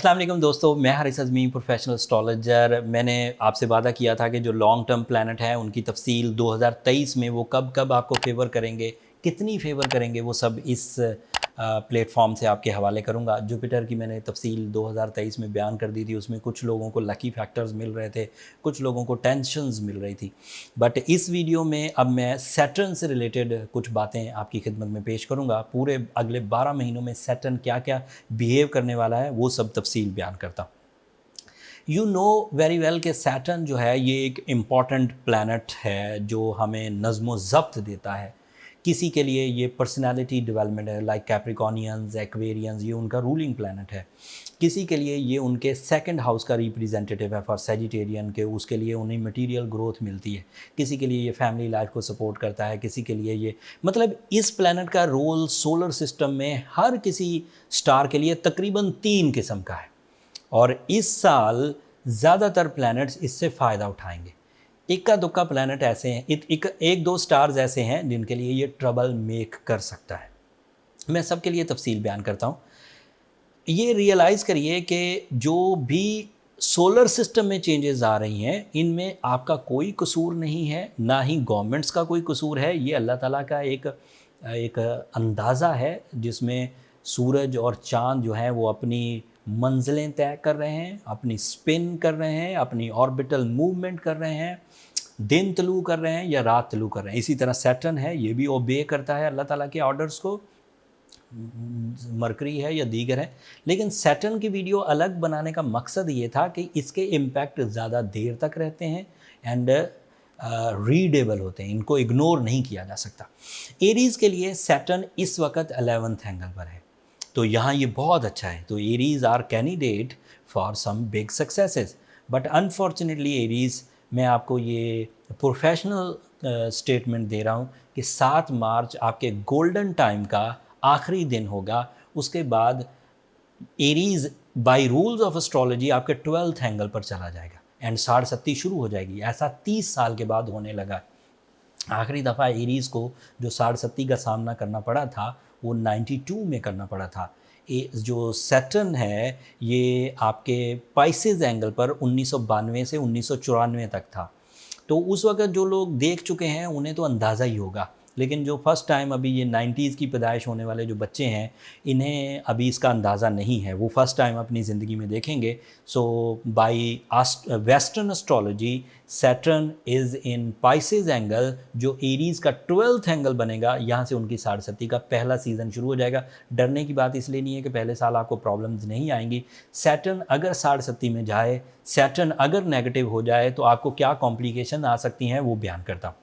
अस्सलाम वालेकुम दोस्तों, मैं हारिस अज़मी प्रोफेशनल एस्ट्रोलॉजर। मैंने आपसे वादा किया था कि जो लॉन्ग टर्म प्लैनेट है उनकी तफसील 2023 में वो कब कब आपको फेवर करेंगे, कितनी फेवर करेंगे, वो सब इस प्लेटफॉर्म से आपके हवाले करूंगा। जुपिटर की मैंने तफसील 2023 में बयान कर दी थी। उसमें कुछ लोगों को लकी फैक्टर्स मिल रहे थे, कुछ लोगों को टेंशन्स मिल रही थी। बट इस वीडियो में अब मैं सैटर्न से रिलेटेड कुछ बातें आपकी खिदमत में पेश करूंगा। पूरे अगले 12 महीनों में सैटर्न क्या क्या बिहेव करने वाला है वो सब तफसील बयान करता हूँ। यू नो वेरी वेल कि सैटर्न जो है ये एक इम्पॉर्टेंट प्लैनेट है जो हमें नज़्म ज़ब्त देता है। किसी के लिए ये पर्सनालिटी डेवलपमेंट है, लाइक कैप्रिकॉनियंस, एक्वेरियंस, ये उनका रूलिंग प्लैनेट है। किसी के लिए ये उनके सेकंड हाउस का रिप्रेजेंटेटिव है फॉर सेजिटेरियन के, उसके लिए उन्हें मटेरियल ग्रोथ मिलती है। किसी के लिए ये फैमिली लाइफ को सपोर्ट करता है, किसी के लिए ये मतलब इस प्लैनेट का रोल सोलर सिस्टम में हर किसी स्टार के लिए तकरीबन 3 किस्म का है। और इस साल ज़्यादातर प्लैनेट्स इससे फ़ायदा उठाएंगे। इक्का दुक्का प्लैनेट ऐसे हैं, एक दो स्टार्स ऐसे हैं जिनके लिए ये ट्रबल मेक कर सकता है। मैं सबके लिए तफसील बयान करता हूँ। ये रियलाइज़ करिए कि जो भी सोलर सिस्टम में चेंजेस आ रही हैं इनमें आपका कोई कसूर नहीं है, ना ही गवर्नमेंट्स का कोई कसूर है। ये अल्लाह ताला का एक अंदाज़ा है जिसमें सूरज और चाँद जो हैं वो अपनी मंजिलें तय कर रहे हैं, अपनी स्पिन कर रहे हैं, अपनी ऑर्बिटल मूवमेंट कर रहे हैं, दिन तलू कर रहे हैं या रात तलू कर रहे हैं। इसी तरह सैटर्न है, ये भी ओबे करता है अल्लाह ताला के ऑर्डर्स को। मरकरी है या दीगर है। लेकिन सैटर्न की वीडियो अलग बनाने का मकसद ये था कि इसके इम्पैक्ट ज़्यादा देर तक रहते हैं एंड रीडेबल होते हैं, इनको इग्नोर नहीं किया जा सकता। एरीज़ के लिए सैटर्न इस वक्त 11th एंगल पर है, तो यहाँ ये बहुत अच्छा है। तो Aries are candidate for some big successes. But unfortunately Aries, मैं आपको ये प्रोफेशनल स्टेटमेंट दे रहा हूँ कि 7 मार्च आपके गोल्डन टाइम का आखिरी दिन होगा। उसके बाद Aries by rules of astrology आपके 12th एंगल पर चला जाएगा एंड 60 शुरू हो जाएगी। ऐसा 30 साल के बाद होने लगा। आखिरी दफ़ा एरीज़ को जो 60 का सामना करना पड़ा था वो 92 में करना पड़ा था। जो सैटर्न है ये आपके पाइसेस एंगल पर 1992 से 1994 तक था। तो उस वक्त जो लोग देख चुके हैं उन्हें तो अंदाज़ा ही होगा, लेकिन जो फर्स्ट टाइम अभी ये 90s की पैदाइश होने वाले जो बच्चे हैं इन्हें अभी इसका अंदाज़ा नहीं है, वो फर्स्ट टाइम अपनी ज़िंदगी में देखेंगे। So by western astrology Saturn is in Pisces angle, जो एरीज़ का 12th एंगल बनेगा, यहाँ से उनकी 60 का पहला सीज़न शुरू हो जाएगा। डरने की बात इसलिए नहीं है कि पहले साल आपको प्रॉब्लम्स नहीं आएंगी। सैटर्न अगर 60 में जाए, सैटर्न अगर नेगेटिव हो जाए तो आपको क्या कॉम्प्लिकेशन आ सकती हैं वो बयान करता हूँ।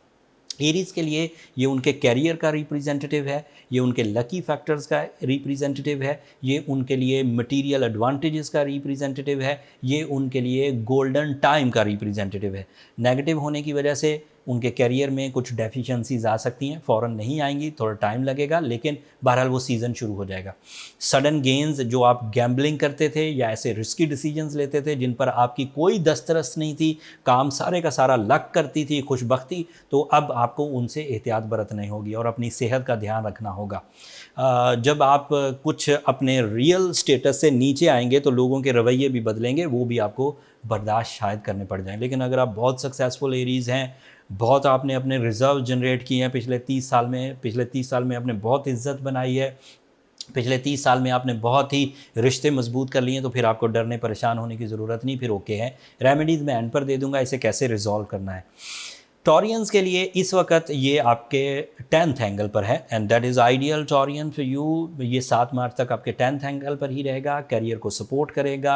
एरीज़ के लिए ये उनके कैरियर का रिप्रेजेंटेटिव है, ये उनके लकी फैक्टर्स का रिप्रेजेंटेटिव है, ये उनके लिए मटेरियल एडवांटेजेस का रिप्रेजेंटेटिव है, ये उनके लिए गोल्डन टाइम का रिप्रेजेंटेटिव है। नेगेटिव होने की वजह से उनके कैरियर में कुछ डेफिशिएंसीज आ सकती हैं, फ़ौरन नहीं आएंगी, थोड़ा टाइम लगेगा, लेकिन बहरहाल वो सीज़न शुरू हो जाएगा। सडन गेंस, जो आप गैम्बलिंग करते थे या ऐसे रिस्की डिसीजंस लेते थे जिन पर आपकी कोई दस्तरस नहीं थी, काम सारे का सारा लक करती थी, खुशबख्ती, तो अब आपको उनसे एहतियात बरतनी होगी और अपनी सेहत का ध्यान रखना होगा। जब आप कुछ अपने रियल स्टेटस से नीचे आएंगे तो लोगों के रवैये भी बदलेंगे, वो भी आपको बर्दाश्त शायद करने पड़ जाएं। लेकिन अगर आप बहुत सक्सेसफुल एरीज़ हैं, बहुत आपने अपने रिज़र्व जनरेट किए हैं पिछले 30 साल में आपने बहुत इज़्ज़त बनाई है, पिछले 30 साल में आपने बहुत ही रिश्ते मजबूत कर लिए हैं, तो फिर आपको डरने परेशान होने की ज़रूरत नहीं, फिर ओके है। रेमेडीज़ मैं एंड पर दे दूंगा, इसे कैसे रिजॉल्व करना है। टॉरियंस के लिए इस वक्त ये आपके 10th एंगल पर है and that is ideal Taurean for you. ये 7 मार्च तक आपके 10th एंगल पर ही रहेगा, कैरियर को सपोर्ट करेगा।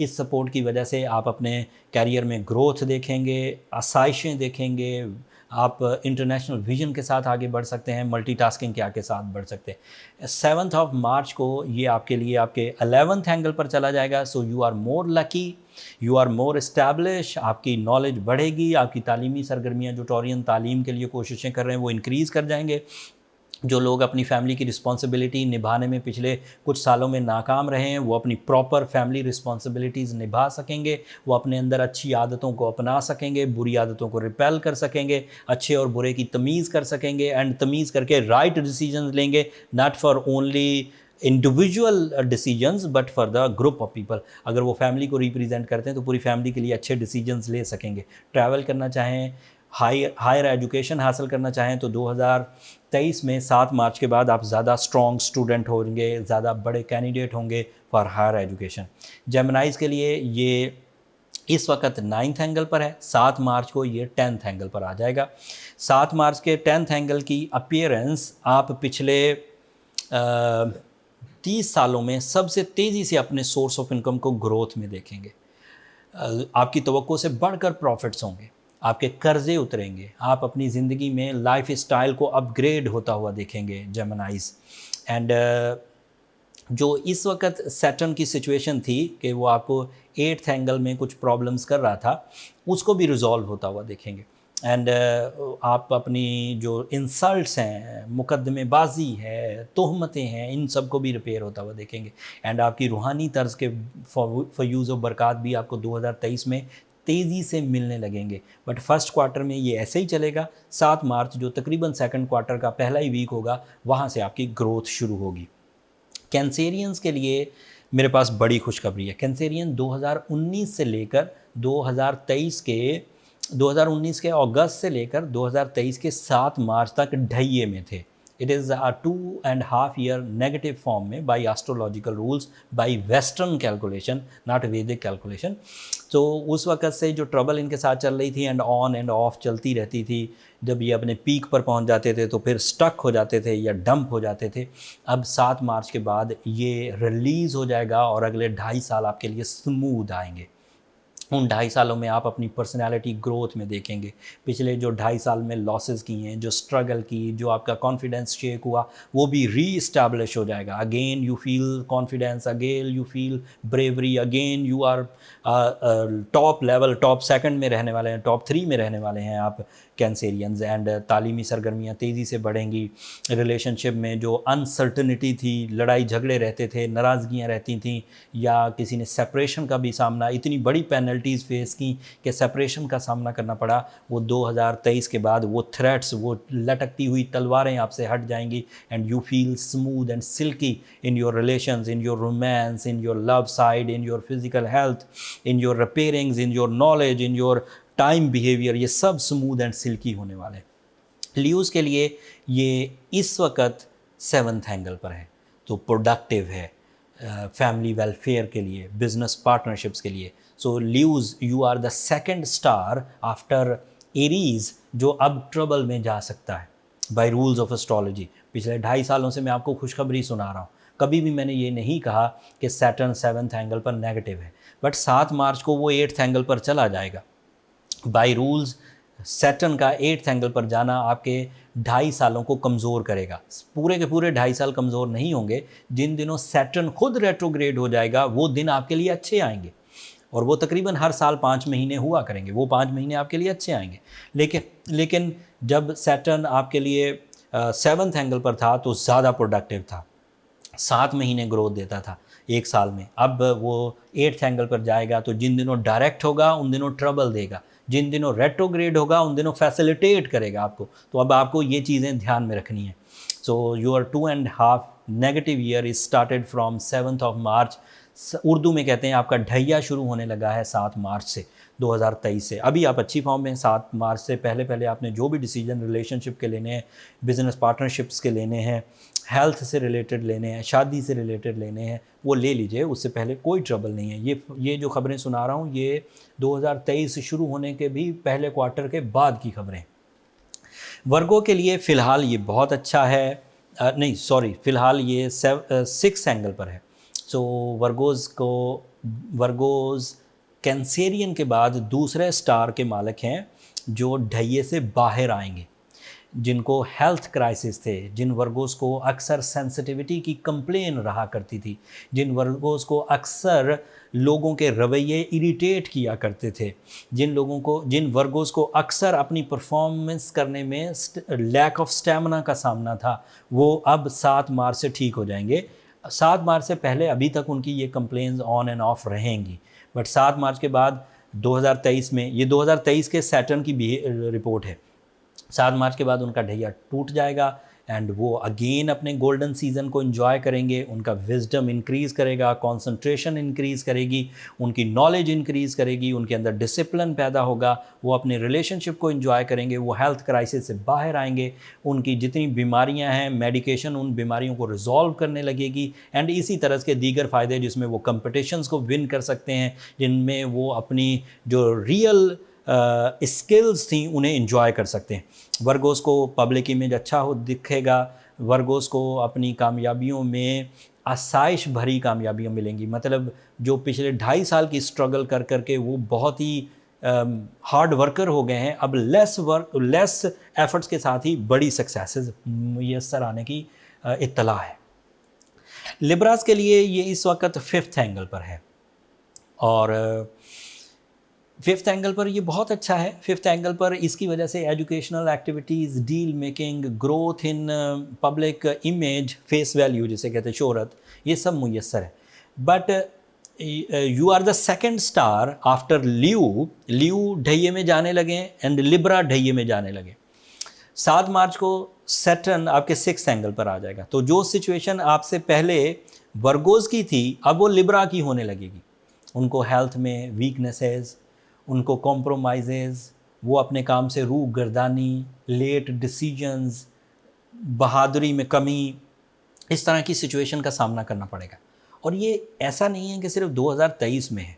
इस सपोर्ट की वजह से आप अपने कैरियर में ग्रोथ देखेंगे, आसाइशें देखेंगे, आप इंटरनेशनल विजन के साथ आगे बढ़ सकते हैं, मल्टीटास्किंग के आगे साथ बढ़ सकते हैं। 7 मार्च को ये आपके लिए आपके 11th एंगल पर चला जाएगा। So you are more lucky, you are more establish, आपकी नॉलेज बढ़ेगी, आपकी तालीमी सरगर्मियाँ जो टॉरियन तालीम के लिए कोशिशें कर रहे हैं वो इंक्रीज़ कर जाएंगे। जो लोग अपनी फैमिली की रिस्पॉन्सिबिलिटी निभाने में पिछले कुछ सालों में नाकाम रहे हैं वो अपनी प्रॉपर फैमिली रिस्पॉन्सिबिलिटीज़ निभा सकेंगे, वो अपने अंदर अच्छी आदतों को अपना सकेंगे, बुरी आदतों को रिपेल कर सकेंगे, अच्छे और बुरे की तमीज़ कर सकेंगे एंड तमीज़ करके राइट डिसीजंस लेंगे, not for only individual decisions but for the group of people. अगर वो फैमिली को रिप्रेजेंट करते हैं तो पूरी फैमिली के लिए अच्छे डिसीजंस ले सकेंगे। ट्रैवल करना चाहें, हायर एजुकेशन हासिल करना चाहें तो 2023 में 7 मार्च के बाद आप ज़्यादा स्ट्रॉन्ग स्टूडेंट होंगे, ज़्यादा बड़े कैंडिडेट होंगे फॉर हायर एजुकेशन। जेमिनाइज के लिए ये इस वक्त 9th एंगल पर है, 7 मार्च को ये 10th एंगल पर आ जाएगा। 7 मार्च के 10th एंगल की अपीयरेंस आप पिछले 30 सालों में सबसे तेज़ी से अपने सोर्स ऑफ इनकम को ग्रोथ में देखेंगे। आपकी तवक्को से बढ़कर प्रॉफिट्स होंगे, आपके कर्जे उतरेंगे, आप अपनी ज़िंदगी में लाइफ स्टाइल को अपग्रेड होता हुआ देखेंगे जेमिनाइज। एंड जो इस वक्त सैटर्न की सिचुएशन थी कि वो आपको 8th एंगल में कुछ प्रॉब्लम्स कर रहा था, उसको भी रिजॉल्व होता हुआ देखेंगे। एंड आप अपनी जो इंसल्ट्स हैं, मुकदमेबाजी है, तोहमतें हैं, इन सब को भी रिपेयर होता हुआ देखेंगे। एंड आपकी रूहानी तर्ज के फयूज़ और बरक़ात भी आपको 2023 में तेज़ी से मिलने लगेंगे। बट फर्स्ट क्वार्टर में ये ऐसे ही चलेगा। 7 मार्च जो तकरीबन सेकंड क्वार्टर का पहला ही वीक होगा, वहाँ से आपकी ग्रोथ शुरू होगी। कैंसेरियंस के लिए मेरे पास बड़ी खुशखबरी है। कैंसेरियन 2019 से लेकर 2019 के अगस्त से लेकर 2023 के 7 मार्च तक ढैये में थे। It is a 2.5 year negative form में by astrological rules, by western calculation, not Vedic calculation. तो उस वक़्त से जो ट्रबल इनके साथ चल रही थी एंड ऑन एंड ऑफ चलती रहती थी, जब ये अपने पीक पर पहुंच जाते थे तो फिर स्टक हो जाते थे या डंप हो जाते थे। अब 7 मार्च के बाद ये रिलीज़ हो जाएगा और अगले 2.5 साल आपके लिए स्मूथ आएंगे। उन 2.5 सालों में आप अपनी पर्सनालिटी ग्रोथ में देखेंगे। पिछले जो 2.5 साल में लॉसेस की हैं, जो स्ट्रगल की, जो आपका कॉन्फिडेंस शेक हुआ, वो भी री-इस्टेब्लिश हो जाएगा। Again you feel confidence, again you feel bravery, again you are top level, top second में रहने वाले हैं, टॉप 3 में रहने वाले हैं आप कैंसेरियंस। एंड तालीमी सरगर्मियाँ तेज़ी से बढ़ेंगी। रिलेशनशिप में जो अनसर्टनिटी थी, लड़ाई झगड़े रहते थे, नाराज़गियाँ रहती थीं, या किसी ने सेपरेशन का भी सामना, इतनी बड़ी पेनल्टीज़ फेस की कि सेपरेशन का सामना करना पड़ा, वो 2023 के बाद वो थ्रेट्स, वो लटकती हुई तलवारें आपसे हट जाएंगी। And you feel smooth and silky in your relations, in your romance, in your love side, in your physical health, in your repairings, in your knowledge, in your time behaviour, ये सब smooth and silkie होने वाले हैं। ल्यूज़ के लिए ये इस वक्त 7th एंगल पर है, तो प्रोडक्टिव है फैमिली वेलफेयर के लिए, बिजनेस पार्टनरशिप्स के लिए। So Leos, you are the second star after Aries जो अब ट्रबल में जा सकता है बाय रूल्स ऑफ एस्ट्रोलॉजी। पिछले 2.5 सालों से मैं आपको खुशखबरी सुना रहा हूँ। कभी भी मैंने ये नहीं कहा कि सैटर्न 7th एंगल पर नेगेटिव है, बट 7 मार्च को वो 8th एंगल पर चला जाएगा। बाय रूल्स सैटर्न का 8th एंगल पर जाना आपके 2.5 सालों को कमज़ोर करेगा। पूरे के पूरे 2.5 साल कमज़ोर नहीं होंगे। जिन दिनों सैटर्न खुद रेट्रोग्रेड हो जाएगा, वो दिन आपके लिए अच्छे आएंगे, और वो तकरीबन हर साल 5 महीने हुआ करेंगे। वो 5 महीने आपके लिए अच्छे आएंगे। लेकिन जब सैटर्न आपके लिए 7th एंगल पर था तो ज़्यादा प्रोडक्टिव था, 7 महीने ग्रोथ देता था 1 साल में। अब वो 8th एंगल पर जाएगा तो जिन दिनों डायरेक्ट होगा उन दिनों ट्रबल देगा, जिन दिनों रेट्रोग्रेड होगा उन दिनों फैसिलिटेट करेगा आपको। तो अब आपको ये चीज़ें ध्यान में रखनी है। So your 2.5 negative year is started from 7th of March. Urdu में कहते हैं आपका ढैया शुरू होने लगा है 7 मार्च से 2023 से। अभी आप अच्छी फॉर्म में 7 मार्च से पहले आपने जो भी डिसीजन रिलेशनशिप के लेने हैं, बिजनेस पार्टनरशिप्स के लेने हैं, हेल्थ से रिलेटेड लेने हैं, शादी से रिलेटेड लेने हैं, वो ले लीजिए। उससे पहले कोई ट्रबल नहीं है। ये जो खबरें सुना रहा हूँ ये 2023 शुरू होने के भी पहले क्वार्टर के बाद की खबरें। वर्गों के लिए फ़िलहाल ये बहुत अच्छा है। फ़िलहाल ये 6th एंगल पर है। सो वर्गोज़ कैंसेरियन के बाद दूसरे स्टार के मालिक हैं जो ढैये से बाहर आएंगे, जिनको हेल्थ क्राइसिस थे, जिन वर्गोज़ को अक्सर सेंसिटिविटी की कंप्लेन रहा करती थी, जिन वर्गोज़ को अक्सर लोगों के रवैये इरिटेट किया करते थे, जिन वर्गोज़ को अक्सर अपनी परफॉर्मेंस करने में लैक ऑफ स्टैमिना का सामना था, वो अब 7 मार्च से ठीक हो जाएंगे। 7 मार्च से पहले अभी तक उनकी ये कंप्लेंट्स ऑन एंड ऑफ रहेंगी, बट 7 मार्च के बाद 2023 में, ये 2023 के सैटर्न की रिपोर्ट है, 7 मार्च के बाद उनका ढैया टूट जाएगा एंड वो अगेन अपने गोल्डन सीजन को एंजॉय करेंगे, उनका विजडम इंक्रीज़ करेगा, कंसंट्रेशन इंक्रीज़ करेगी, उनकी नॉलेज इंक्रीज़ करेगी, उनके अंदर डिसिप्लिन पैदा होगा, वो अपने रिलेशनशिप को एंजॉय करेंगे, वो हेल्थ क्राइसिस से बाहर आएंगे, उनकी जितनी बीमारियां हैं मेडिकेशन उन बीमारियों को रिजॉल्व करने लगेगी, एंड इसी तरह के दीगर फ़ायदे जिसमें वो कंपटीशंस को विन कर सकते हैं, जिनमें वो अपनी जो रियल स्किल्स थी उन्हें एंजॉय कर सकते हैं। वर्गोस को पब्लिक इमेज अच्छा हो दिखेगा, वर्गोस को अपनी कामयाबियों में आसाइश भरी कामयाबियाँ मिलेंगी, मतलब जो पिछले 2.5 साल की स्ट्रगल कर करके वो बहुत ही हार्ड वर्कर हो गए हैं, अब लेस एफर्ट्स के साथ ही बड़ी सक्सेसेस मुयस्सर आने की इत्तला है। लिब्रास के लिए ये इस वक्त 5th एंगल पर है, और 5th एंगल पर ये बहुत अच्छा है। 5th एंगल पर इसकी वजह से educational activities, deal making, growth in public image, face value जिसे कहते हैं शोहरत, ये सब मुयस्सर है। But you are the second star after Leo ढैये में जाने लगे एंड लिब्रा ढैये में जाने लगे। 7 मार्च को सैटर्न आपके 6th एंगल पर आ जाएगा, तो जो सिचुएशन आपसे पहले वर्गोज की थी अब वो लिब्रा की होने लगेगी। उनको हेल्थ में वीकनेसेस, उनको कॉम्प्रोमाइजेज़, वो अपने काम से रूह गर्दानी, लेट डिसीजंस, बहादुरी में कमी, इस तरह की सिचुएशन का सामना करना पड़ेगा। और ये ऐसा नहीं है कि सिर्फ 2023 में है,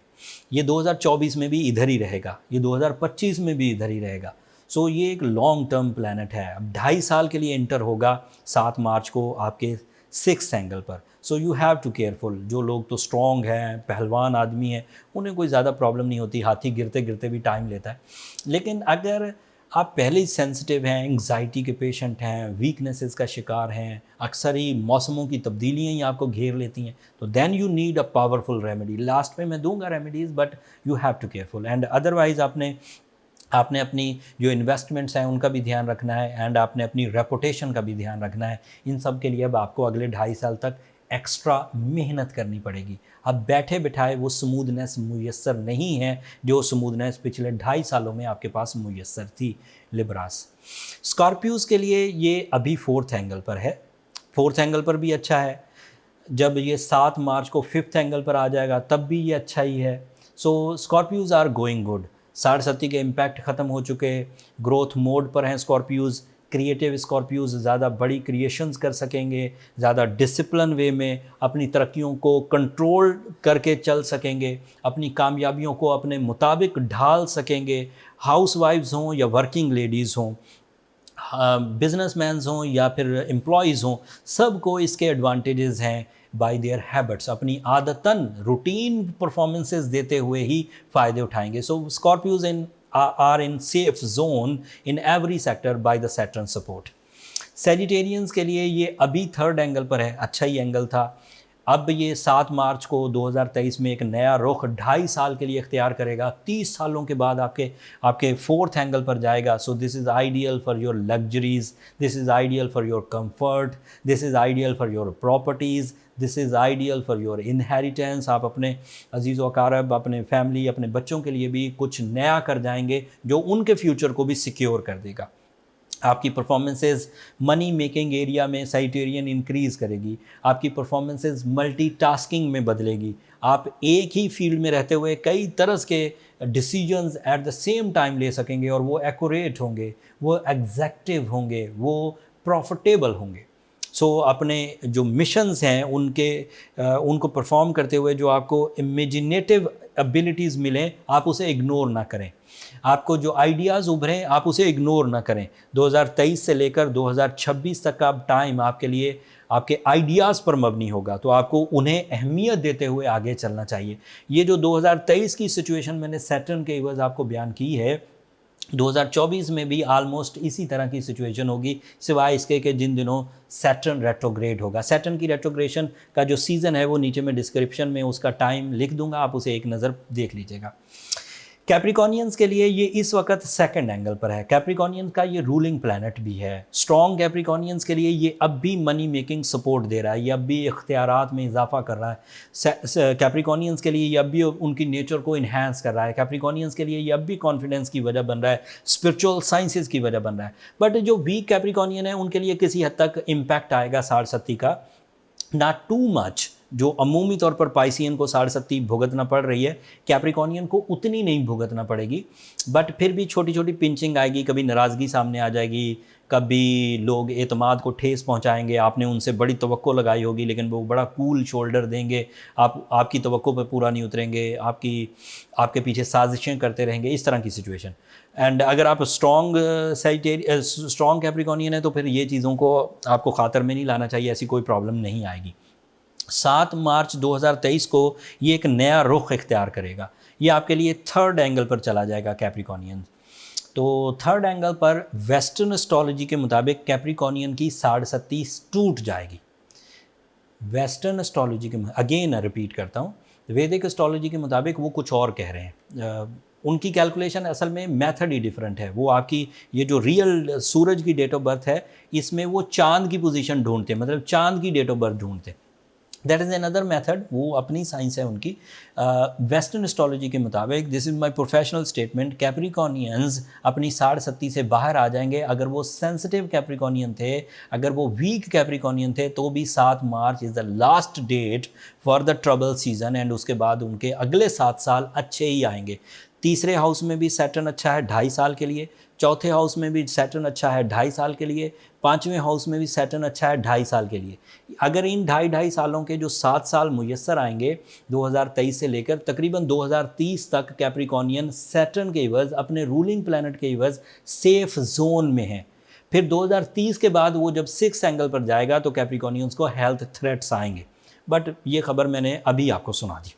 ये 2024 में भी इधर ही रहेगा, ये 2025 में भी इधर ही रहेगा। सो ये एक लॉन्ग टर्म प्लैनेट है, अब 2.5 साल के लिए एंटर होगा 7 मार्च को आपके 6th एंगल पर। So you have to careful. जो लोग तो स्ट्रॉन्ग हैं, पहलवान आदमी हैं, उन्हें कोई ज़्यादा प्रॉब्लम नहीं होती, हाथी गिरते गिरते भी टाइम लेता है। लेकिन अगर आप पहले ही सेंसिटिव हैं, एंग्जाइटी के पेशेंट हैं, वीकनेसेस का शिकार हैं, अक्सर ही मौसमों की तब्दीलियाँ ही आपको घेर लेती हैं, तो then you need a powerful remedy. Last में मैं दूंगा remedies, but you have to careful. And otherwise आपने अपनी जो इन्वेस्टमेंट्स हैं उनका भी ध्यान रखना है, एंड आपने अपनी रेपुटेशन का भी ध्यान रखना है। इन सब के लिए अब आपको अगले 2.5 साल तक एक्स्ट्रा मेहनत करनी पड़ेगी। अब बैठे बिठाए वो स्मूथनेस मुयस्सर नहीं है जो स्मूथनेस पिछले 2.5 सालों में आपके पास मुयस्सर थी लिब्रास। स्कॉर्पियोज के लिए ये अभी 4th एंगल पर है, 4th एंगल पर भी अच्छा है। जब ये 7 मार्च को 5th एंगल पर आ जाएगा तब भी ये अच्छा ही है। सो स्कॉर्पियोज आर गोइंग गुड। 60 के इम्पैक्ट ख़त्म हो चुके, ग्रोथ मोड पर हैं स्कॉर्पियोज। क्रिएटिव स्कॉर्पियोज ज़्यादा बड़ी क्रिएशंस कर सकेंगे, ज़्यादा डिसिप्लिन वे में अपनी तरक्कियों को कंट्रोल करके चल सकेंगे, अपनी कामयाबियों को अपने मुताबिक ढाल सकेंगे। हाउसवाइफ्स हों या वर्किंग लेडीज़ हों, बिजनेसमैन्स हों या फिर एम्प्लॉयज़ हों, सबको इसके एडवांटेजेस हैं। बाय देयर हैबिट्स, अपनी आदतन रूटीन परफॉर्मेंसेस देते हुए ही फ़ायदे उठाएंगे। सो Scorpios are in safe zone in every sector by the Saturn support. Sagittarians के लिए ये अभी 3rd एंगल पर है, अच्छा ही एंगल था। अब ये 7 मार्च को 2023 में एक नया रुख 2.5 साल के लिए इख्तियार करेगा, 30 सालों के बाद आपके 4th एंगल पर जाएगा। So this is ideal for your luxuries, this is ideal for your comfort, this is ideal for your properties, this is ideal for your inheritance. आप अपने अजीज़ व अकारब, अपने फैमिली, अपने बच्चों के लिए भी कुछ नया कर जाएंगे जो उनके फ्यूचर को भी सिक्योर कर देगा। आपकी परफॉर्मेंसेस मनी मेकिंग एरिया में साइटेरियन इंक्रीज़ करेगी, आपकी परफॉर्मेंसेस मल्टीटास्किंग में बदलेगी। आप एक ही फील्ड में रहते हुए कई तरह के decisions at the same time ले सकेंगे, और वो एक्यूरेट होंगे, वो एग्जैक्टिव होंगे, वो प्रॉफिटेबल होंगे। सो अपने जो मिशंस हैं उनको परफॉर्म करते हुए जो आपको इमेजिनेटिव एबिलिटीज़ मिलें, आप उसे इग्नोर ना करें। आपको जो आइडियाज़ उभरें आप उसे इग्नोर ना करें। 2023 से लेकर 2026 तक का टाइम आपके लिए आपके आइडियाज़ पर मबनी होगा, तो आपको उन्हें अहमियत देते हुए आगे चलना चाहिए। ये जो 2023 की सिचुएशन मैंने सैटर्न के एवज़ आपको बयान की है, 2024 में भी आलमोस्ट इसी तरह की सिचुएशन होगी, सिवाय इसके कि जिन दिनों सैटर्न रेट्रोग्रेड होगा। सैटर्न की रेट्रोग्रेशन का जो सीज़न है वो नीचे में डिस्क्रिप्शन में उसका टाइम लिख दूंगा, आप उसे एक नज़र देख लीजिएगा। कैप्रिकॉनियंस के लिए ये इस वक्त सेकंड एंगल पर है। कैप्रिकॉनियंस का ये रूलिंग प्लैनेट भी है। स्ट्रॉन्ग कैप्रिकॉनियंस के लिए ये अब भी मनी मेकिंग सपोर्ट दे रहा है, ये अब भी इख्तियारात में इजाफा कर रहा है। कैप्रिकॉनियंस के लिए ये अब भी उनकी नेचर को इन्हांस कर रहा है। कैप्रिकॉनियंस के लिए ये अब भी कॉन्फिडेंस की वजह बन रहा है, स्पिरिचुअल साइंसेज की वजह बन रहा है। बट जो वीक कैप्रिकॉनियन है उनके लिए किसी हद तक इम्पैक्ट आएगा 60 का, नॉट टू मच। जो अमूमी तौर पर पाइसियन को 60 भुगतना पड़ रही है, कैप्रिकॉनियन को उतनी नहीं भुगतना पड़ेगी। बट फिर भी छोटी छोटी पिंचिंग आएगी, कभी नाराज़गी सामने आ जाएगी, कभी लोग एतमाद को ठेस पहुंचाएंगे। आपने उनसे बड़ी तवक्को लगाई होगी लेकिन वो बड़ा कूल शोल्डर देंगे, आपकी तवक्को पे पूरा नहीं उतरेंगे, आपके पीछे साजिशें करते रहेंगे, इस तरह की सिचुएशन। एंड अगर आप स्ट्रॉन्ग कैप्रिकॉनियन है तो फिर ये चीज़ों को आपको खातर में नहीं लाना चाहिए, ऐसी कोई प्रॉब्लम नहीं आएगी। 7 मार्च 2023 को ये एक नया रुख इख्तियार करेगा। ये आपके लिए थर्ड एंगल पर चला जाएगा कैप्रिकॉनियन। तो थर्ड एंगल पर वेस्टर्न एस्ट्रोलॉजी के मुताबिक कैप्रिकॉनियन की 60 टूट जाएगी। वेस्टर्न एस्ट्रोलॉजी के, अगेन रिपीट करता हूँ, वैदिक एस्ट्रोलॉजी के मुताबिक वो कुछ और कह रहे हैं। उनकी कैलकुलेशन असल में मेथड ही डिफरेंट है। वो आपकी ये जो रियल सूरज की डेट ऑफ बर्थ है, इसमें वो चांद की पोजीशन ढूंढते, मतलब चांद की डेट ऑफ बर्थ ढूंढते। दैट इज़ अनदर मेथड, वो अपनी साइंस है उनकी। वेस्टर्न एस्ट्रोलॉजी के मुताबिक, this is my professional statement, Capricornians अपनी 60 से बाहर आ जाएंगे। अगर वो सेंसिटिव कैप्रिकॉनियन थे, अगर वो वीक कैप्रिकॉनियन थे, तो भी 7 March is the last date for the trouble season. And उसके बाद उनके अगले 7 साल अच्छे ही आएंगे। तीसरे हाउस में भी सैटर्न अच्छा है 2.5 साल के लिए, चौथे हाउस में भी सैटर्न अच्छा है 2.5 साल के लिए, 5वें हाउस में भी सैटर्न अच्छा है 2.5 साल के लिए। अगर इन 2.5 सालों के जो 7 साल मुयस्सर आएंगे 2023 से लेकर तकरीबन 2030 तक, कैप्रिकॉनियन सैटर्न के इवज़, अपने रूलिंग प्लैनेट के इवज़ सेफ जोन में है। फिर 2030 के बाद वो जब 6 एंगल पर जाएगा तो कैप्रिकॉनियंस को हेल्थ थ्रेट्स आएंगे। बट ये खबर मैंने अभी आपको सुना दी।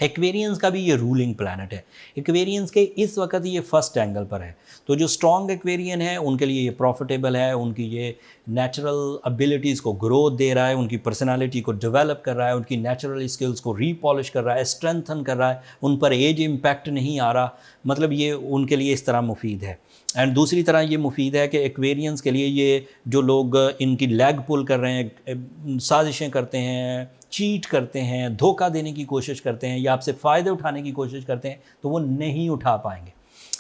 एक्वेरियंस का भी ये रूलिंग प्लैनेट है। एक्वेरियंस के इस वक्त ये फर्स्ट एंगल पर है। तो जो स्ट्रॉन्ग एक्वेरियन है उनके लिए ये प्रॉफिटेबल है, उनकी ये नेचुरल एबिलिटीज़ को ग्रोथ दे रहा है, उनकी पर्सनालिटी को डेवलप कर रहा है, उनकी नेचुरल स्किल्स को रीपॉलिश कर रहा है, स्ट्रेंथन कर रहा है, उन पर एज इम्पैक्ट नहीं आ रहा। मतलब ये उनके लिए इस तरह मुफीद है। एंड दूसरी तरह ये मुफीद है कि एक्वेरियंस के लिए ये जो लोग इनकी लेग पुल कर रहे हैं, साजिशें करते हैं, चीट करते हैं, धोखा देने की कोशिश करते हैं या आपसे फ़ायदे उठाने की कोशिश करते हैं, तो वो नहीं उठा पाएंगे।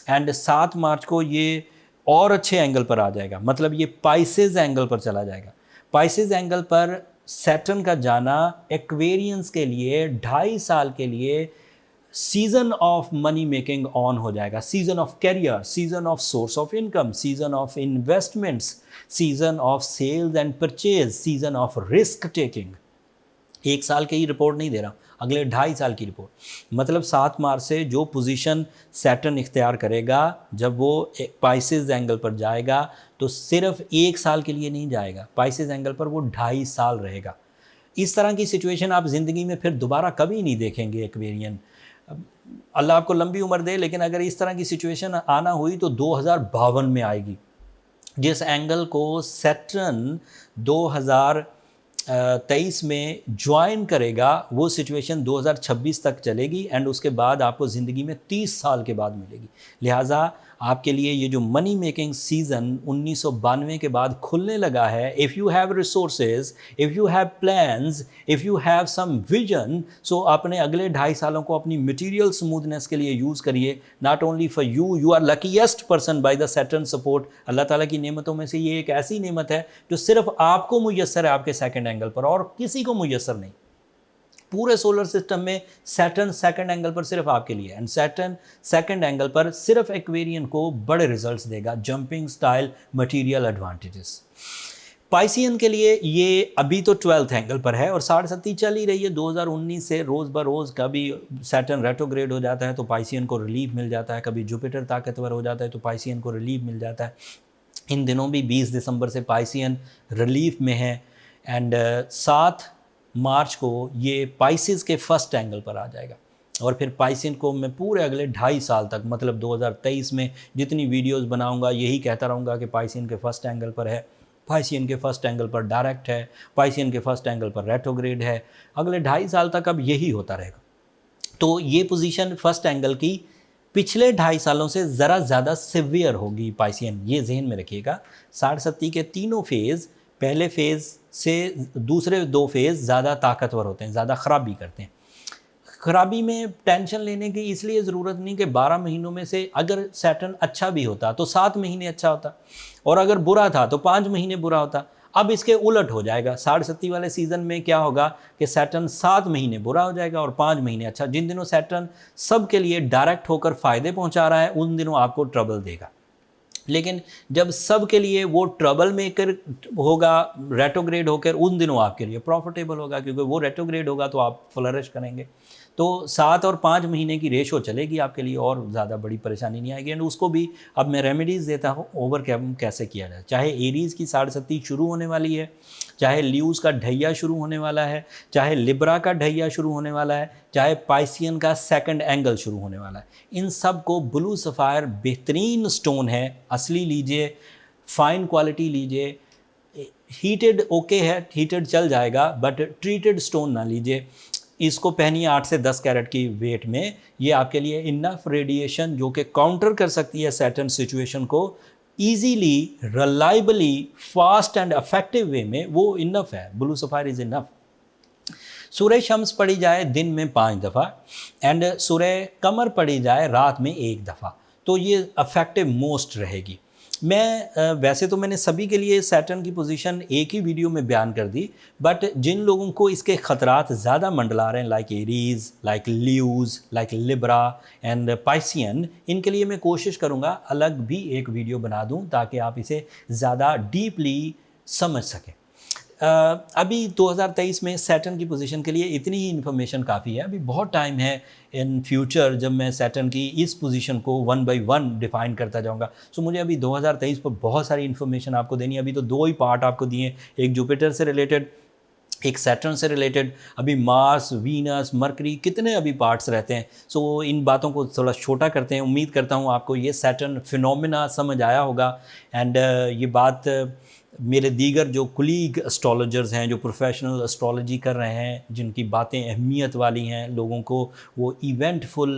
एंड 7 मार्च को ये और अच्छे एंगल पर आ जाएगा, मतलब ये पाइसेस एंगल पर चला जाएगा। पाइसेस एंगल पर सैटर्न का जाना एक्वेरियंस के लिए 2.5 साल के लिए season of money making on हो जाएगा, season of career, season of source of income, season of investments, season of sales and purchase, season of risk taking. 1 साल की ही रिपोर्ट नहीं दे रहा, अगले 2.5 साल की रिपोर्ट। मतलब 7 मार्च से जो पोजीशन सैटर्न इख्तियार करेगा, जब वो पाइसेस एंगल पर जाएगा तो सिर्फ 1 साल के लिए नहीं जाएगा, पाइसेस एंगल पर वो 2.5 साल रहेगा। इस तरह की सिचुएशन आप ज़िंदगी में फिर दोबारा कभी नहीं देखेंगे एक्वेरियन। अल्लाह आपको लंबी उम्र दे, लेकिन अगर इस तरह की सिचुएशन आना हुई तो 2052 में आएगी। जिस एंगल को सैटर्न 2023 में ज्वाइन करेगा, वो सिचुएशन 2026 तक चलेगी एंड उसके बाद आपको ज़िंदगी में 30 साल के बाद मिलेगी। लिहाजा आपके लिए ये जो मनी मेकिंग सीज़न 1992 के बाद खुलने लगा है, if you have resources, if you have plans, if you have some vision, so अपने अगले 2.5 सालों को अपनी मटीरियल स्मूथनेस के लिए यूज़ करिए। Not only for you, you are luckiest person by the Saturn support. अल्लाह ताला की नेमतों में से ये एक ऐसी नेमत है जो सिर्फ आपको मुयस्सर है आपके सेकंड एंगल पर, और किसी को मुयस्सर नहीं। पूरे सोलर सिस्टम में सैटर्न सेकंड एंगल पर सिर्फ आपके लिए, एंड सैटर्न सेकंड एंगल पर सिर्फ एक्वेरियन को बड़े रिजल्ट्स देगा, jumping style material advantages. Piscean के लिए ये अभी तो 12th एंगल पर है और 60 चल ही रही है 2019 से रोज़ ब रोज़। कभी सैटर्न रेट्रोग्रेड हो जाता है तो पाइसियन को रिलीफ मिल जाता है, कभी जुपिटर ताकतवर हो जाता है तो पाइसियन को रिलीफ मिल जाता है। इन दिनों भी 20 दिसंबर से पाइसियन रिलीफ में है एंड 7 मार्च को ये पाइसिस के फर्स्ट एंगल पर आ जाएगा। और फिर पाइसियन को मैं पूरे अगले 2.5 साल तक, मतलब 2023 में जितनी वीडियोस बनाऊंगा यही कहता रहूँगा कि पाइसियन के फर्स्ट एंगल पर है, पाइसियन के फर्स्ट एंगल पर डायरेक्ट है, पाइसियन के फर्स्ट एंगल पर रेट्रोग्रेड है। अगले 2.5 साल तक अब यही होता रहेगा। तो ये पोजीशन फर्स्ट एंगल की पिछले 2.5 सालों से ज़रा ज़्यादा सिवियर होगी पाइसियन, ये जहन में रखिएगा। 60-70 के तीनों फेज़, पहले फेज़ से दूसरे 2 फेज़ ज़्यादा ताकतवर होते हैं, ज़्यादा ख़राबी करते हैं। खराबी में टेंशन लेने की इसलिए ज़रूरत नहीं कि 12 महीनों में से अगर सैटर्न अच्छा भी होता तो 7 महीने अच्छा होता, और अगर बुरा था तो 5 महीने बुरा होता। अब इसके उलट हो जाएगा। 60-70 वाले सीज़न में क्या होगा कि सैटर्न 7 महीने बुरा हो जाएगा और 5 महीने अच्छा। जिन दिनों सैटर्न सब के लिए डायरेक्ट होकर फ़ायदे पहुंचा रहा है उन दिनों आपको ट्रबल देगा। लेकिन जब सब के लिए वो ट्रबल मेकर होगा रेट्रोग्रेड होकर, उन दिनों आपके लिए प्रॉफिटेबल होगा, क्योंकि वो रेट्रोग्रेड होगा तो आप फ्लरिश करेंगे। तो 7 और 5 महीने की रेशो चलेगी आपके लिए, और ज़्यादा बड़ी परेशानी नहीं आएगी। एंड उसको भी अब मैं रेमेडीज़ देता हूँ ओवरकम कैसे किया जाए। चाहे एरीज़ की 60-70 शुरू होने वाली है, चाहे ल्यूज़ का ढैया शुरू होने वाला है, चाहे लिब्रा का ढैया शुरू होने वाला है, चाहे पाइसियन का सेकंड एंगल शुरू होने वाला है, इन सब को ब्लू सफ़ायर बेहतरीन स्टोन है। असली लीजिए, फ़ाइन क्वालिटी लीजिए। हीटेड ओके है, हीटेड चल जाएगा, बट ट्रीटेड स्टोन ना लीजिए। इसको पहनिए 8 से 10 कैरेट की वेट में। ये आपके लिए इनफ रेडिएशन जो कि काउंटर कर सकती है सैटर्न सिचुएशन को easily, reliably, fast and effective way में, वो इनफ है। Blue sapphire is enough. सूरह शम्स पढ़ी जाए दिन में 5 दफ़ा एंड सूरह कमर पढ़ी जाए रात में 1 दफ़ा, तो ये इफेक्टिव मोस्ट रहेगी। मैं वैसे तो मैंने सभी के लिए सैटर्न की पोजीशन एक ही वीडियो में बयान कर दी, बट जिन लोगों को इसके ख़तरात ज़्यादा मंडला रहे हैं, like Aries, like Leos, like Libra and Piscean, इनके लिए मैं कोशिश करूँगा अलग भी एक वीडियो बना दूँ ताकि आप इसे ज़्यादा डीपली समझ सकें। अभी 2023 में सैटर्न की पोजीशन के लिए इतनी ही इन्फॉर्मेशन काफ़ी है। अभी बहुत टाइम है। इन फ्यूचर जब मैं सैटर्न की इस पोजीशन को 1 बाय 1 डिफ़ाइन करता जाऊंगा, सो मुझे अभी 2023 पर बहुत सारी इन्फॉर्मेशन आपको देनी है। अभी तो 2 ही पार्ट आपको दिए, एक जुपिटर से रिलेटेड, एक सैटर्न से रिलेटेड। अभी मार्स, वीनस, मरकरी, कितने अभी पार्ट्स रहते हैं। सो इन बातों को थोड़ा छोटा करते हैं। उम्मीद करता हूँ आपको ये सैटर्न फिनोमेना समझ आया होगा। एंड ये बात मेरे दीगर जो कुलीग एस्ट्रोलॉजर्स हैं, जो प्रोफेशनल एस्ट्रोलॉजी कर रहे हैं, जिनकी बातें अहमियत वाली हैं, लोगों को वो इवेंटफुल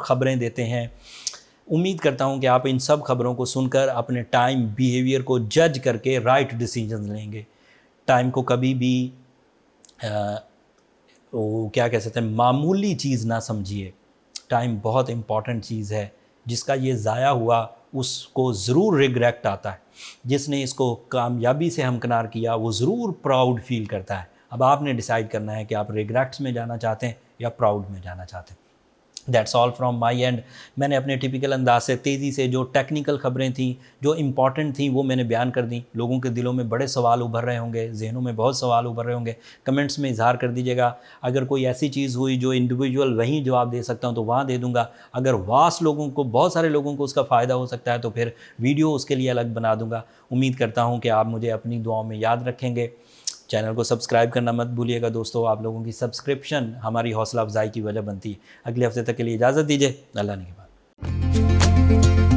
ख़बरें देते हैं, उम्मीद करता हूँ कि आप इन सब खबरों को सुनकर अपने टाइम बिहेवियर को जज करके राइट डिसीजन लेंगे। टाइम को कभी भी वो क्या कह सकते हैं, मामूली चीज़ ना समझिए। टाइम बहुत इम्पॉर्टेंट चीज़ है। जिसका ये ज़ाया हुआ उसको ज़रूर रिग्रेट आता है। जिसने इसको कामयाबी से हमकिनार किया वो ज़रूर प्राउड फील करता है। अब आपने डिसाइड करना है कि आप रिग्रेट्स में जाना चाहते हैं या प्राउड में जाना चाहते हैं। That's all from my and. मैंने अपने टिपिकल अंदाज से तेज़ी से जो टेक्निकल ख़बरें थी, जो इम्पॉर्टेंट थी, वो मैंने बयान कर दी। लोगों के दिलों में बड़े सवाल उभर रहे होंगे, जहनों में बहुत सवाल उभर रहे होंगे। कमेंट्स में इजहार कर दीजिएगा। अगर कोई ऐसी चीज़ हुई जो इंडिविजुअल वहीं जवाब दे सकता हूँ तो वहाँ दे दूँगा। अगर वास्ट लोगों को, बहुत सारे लोगों को उसका फ़ायदा हो सकता है तो फिर वीडियो उसके लिए अलग बना दूँगा। उम्मीद करता हूँ कि आप मुझे अपनी दुआओं में याद रखेंगे। चैनल को सब्सक्राइब करना मत भूलिएगा दोस्तों। आप लोगों की सब्सक्रिप्शन हमारी हौसला अफजाई की वजह बनती है। अगले हफ्ते तक के लिए इजाज़त दीजिए। अल्लाह ने के बाद।